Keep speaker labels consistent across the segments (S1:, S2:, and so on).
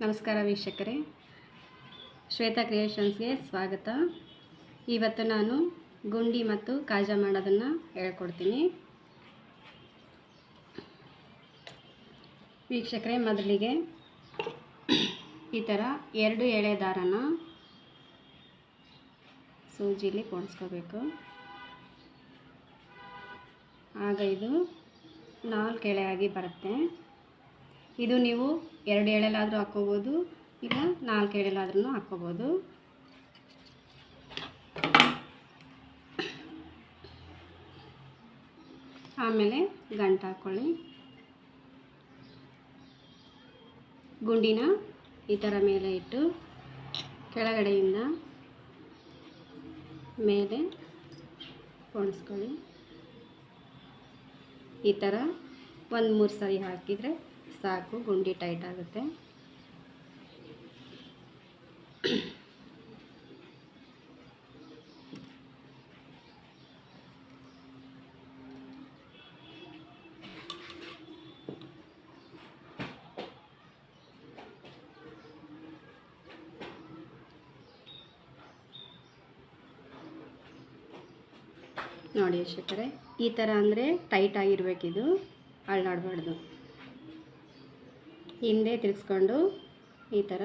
S1: ನಮಸ್ಕಾರ ವೀಕ್ಷಕರೇ, ಶ್ವೇತಾ ಕ್ರಿಯೇಷನ್ಸ್ಗೆ ಸ್ವಾಗತ. ಇವತ್ತು ನಾನು ಗುಂಡಿ ಮತ್ತು ಕಾಜಾ ಮಾಡೋದನ್ನು ಹೇಳ್ಕೊಡ್ತೀನಿ. ವೀಕ್ಷಕರೇ, ಮೊದಲಿಗೆ ಈ ಥರ 2 ಎಳೆ ದಾರನ ಸೂಜಿಲಿ ಪೋಣಿಸ್ಕೋಬೇಕು. ಆಗ ಇದು 4 ಎಳೆ ಆಗಿ ಬರುತ್ತೆ. ಇದು ನೀವು 2 ಎಳೆಲಾದರೂ ಹಾಕ್ಕೋಬೋದು, ಇಲ್ಲ 4 ಎಳೆಲಾದ್ರೂ ಹಾಕ್ಕೋಬೋದು. ಆಮೇಲೆ ಗಂಟು ಹಾಕ್ಕೊಳ್ಳಿ. ಗುಂಡಿನ ಈ ಥರ ಮೇಲೆ ಇಟ್ಟು ಕೆಳಗಡೆಯಿಂದ ಮೇಲೆ ಪೋಣಿಸ್ಕೊಳ್ಳಿ. ಈ ಥರ 1-3 ಸರಿ ಹಾಕಿದರೆ ಸಾಕು, ಗುಂಡಿ ಟೈಟ್ ಆಗುತ್ತೆ. ನೋಡಿ ವೀಕ್ಷಕರೇ, ಈ ಥರ ಅಂದರೆ ಟೈಟ್ ಆಗಿರಬೇಕಿದು, ಅಳ್ಳಾಡಬಾರ್ದು. ಹಿಂದೆ ತಿರ್ಗಿಸ್ಕೊಂಡು ಈ ಥರ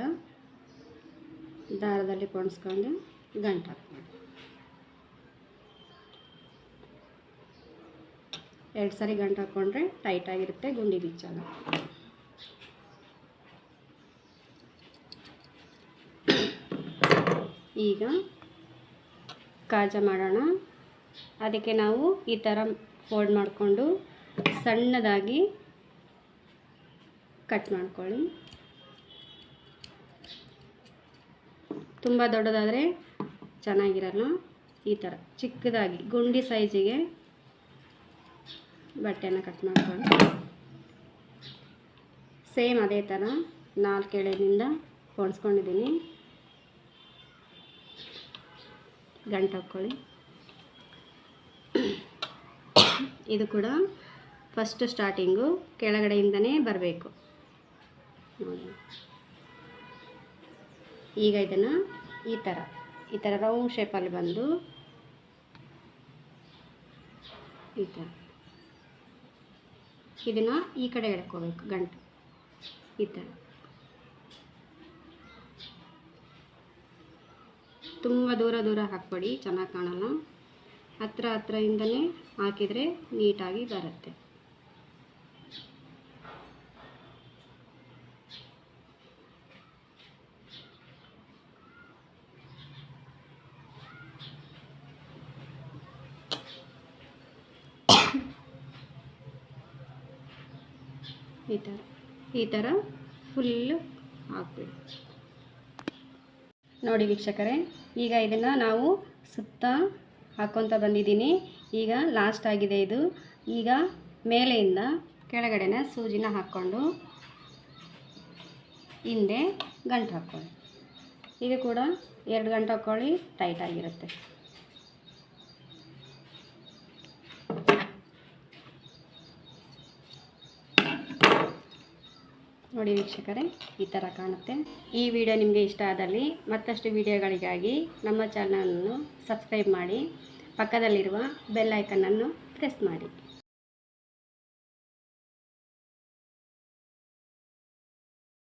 S1: ದಾರದಲ್ಲಿ ಪೋಣಿಸ್ಕೊಂಡು ಗಂಟು ಹಾಕ್ಕೊಂಡು 2 ಸರಿ ಗಂಟು ಹಾಕ್ಕೊಂಡ್ರೆ ಟೈಟ್ ಆಗಿರುತ್ತೆ, ಗುಂಡಿ ಬಿಚ್ಚಲ್ಲ. ಈಗ ಕಾಜಾ ಮಾಡೋಣ. ಅದಕ್ಕೆ ನಾವು ಈ ಥರ ಫೋಲ್ಡ್ ಮಾಡಿಕೊಂಡು ಸಣ್ಣದಾಗಿ ಕಟ್ ಮಾಡ್ಕೊಳ್ಳಿ. ತುಂಬ ದೊಡ್ಡದಾದರೆ ಚೆನ್ನಾಗಿರಲ್ಲ. ಈ ಥರ ಚಿಕ್ಕದಾಗಿ ಗುಂಡಿ ಸೈಜಿಗೆ ಬಟ್ಟೆನ ಕಟ್ ಮಾಡ್ಕೊಳ್ಳಿ. ಸೇಮ್ ಅದೇ ಥರ 4 ಎಳೆಯಿಂದ ಪೋಣಿಸ್ಕೊಂಡಿದ್ದೀನಿ. ಗಂಟು ಹಾಕ್ಕೊಳ್ಳಿ. ಇದು ಕೂಡ ಫಸ್ಟ್ ಸ್ಟಾರ್ಟಿಂಗು ಕೆಳಗಡೆಯಿಂದನೇ ಬರಬೇಕು ನೋಡಿ. ಈಗ ಇದನ್ನು ಈ ಥರ ರೌಂಡ್ ಶೇಪಲ್ಲಿ ಬಂದು ಈ ಥರ ಇದನ್ನು ಈ ಕಡೆ ಎಳ್ಕೋಬೇಕು. ಗಂಟು ಈ ಥರ ತುಂಬ ದೂರ ಹಾಕ್ಬೇಡಿ, ಚೆನ್ನಾಗಿ ಕಾಣಲ್ಲ. ಹತ್ರದಿಂದನೇ ಹಾಕಿದರೆ ನೀಟಾಗಿ ಬರುತ್ತೆ. ಈ ಥರ ಫುಲ್ಲು ಹಾಕ್ಬೇಕು ನೋಡಿ ವೀಕ್ಷಕರೇ. ಈಗ ಇದನ್ನು ನಾವು ಸುತ್ತ ಹಾಕ್ಕೊತ ಬಂದಿದ್ದೀನಿ. ಈಗ ಲಾಸ್ಟ್ ಆಗಿದೆ ಇದು. ಈಗ ಮೇಲೆಯಿಂದ ಕೆಳಗಡೆನ ಸೂಜಿನ ಹಾಕ್ಕೊಂಡು ಹಿಂದೆ ಗಂಟು ಹಾಕ್ಕೊಳ್ಳಿ. ಇದು ಕೂಡ 2 ಗಂಟು ಹಾಕ್ಕೊಳ್ಳಿ, ಟೈಟ್ ಆಗಿರುತ್ತೆ. ನೋಡಿ ವೀಕ್ಷಕರೇ, ಈ ಥರ ಕಾಣುತ್ತೆ. ಈ ವಿಡಿಯೋ ನಿಮಗೆ ಇಷ್ಟ ಆದಲ್ಲಿ ಮತ್ತಷ್ಟು ವಿಡಿಯೋಗಳಿಗಾಗಿ ನಮ್ಮ ಚಾನಲನ್ನು ಸಬ್ಸ್ಕ್ರೈಬ್ ಮಾಡಿ, ಪಕ್ಕದಲ್ಲಿರುವ ಬೆಲ್ ಐಕನನ್ನು ಪ್ರೆಸ್ ಮಾಡಿ.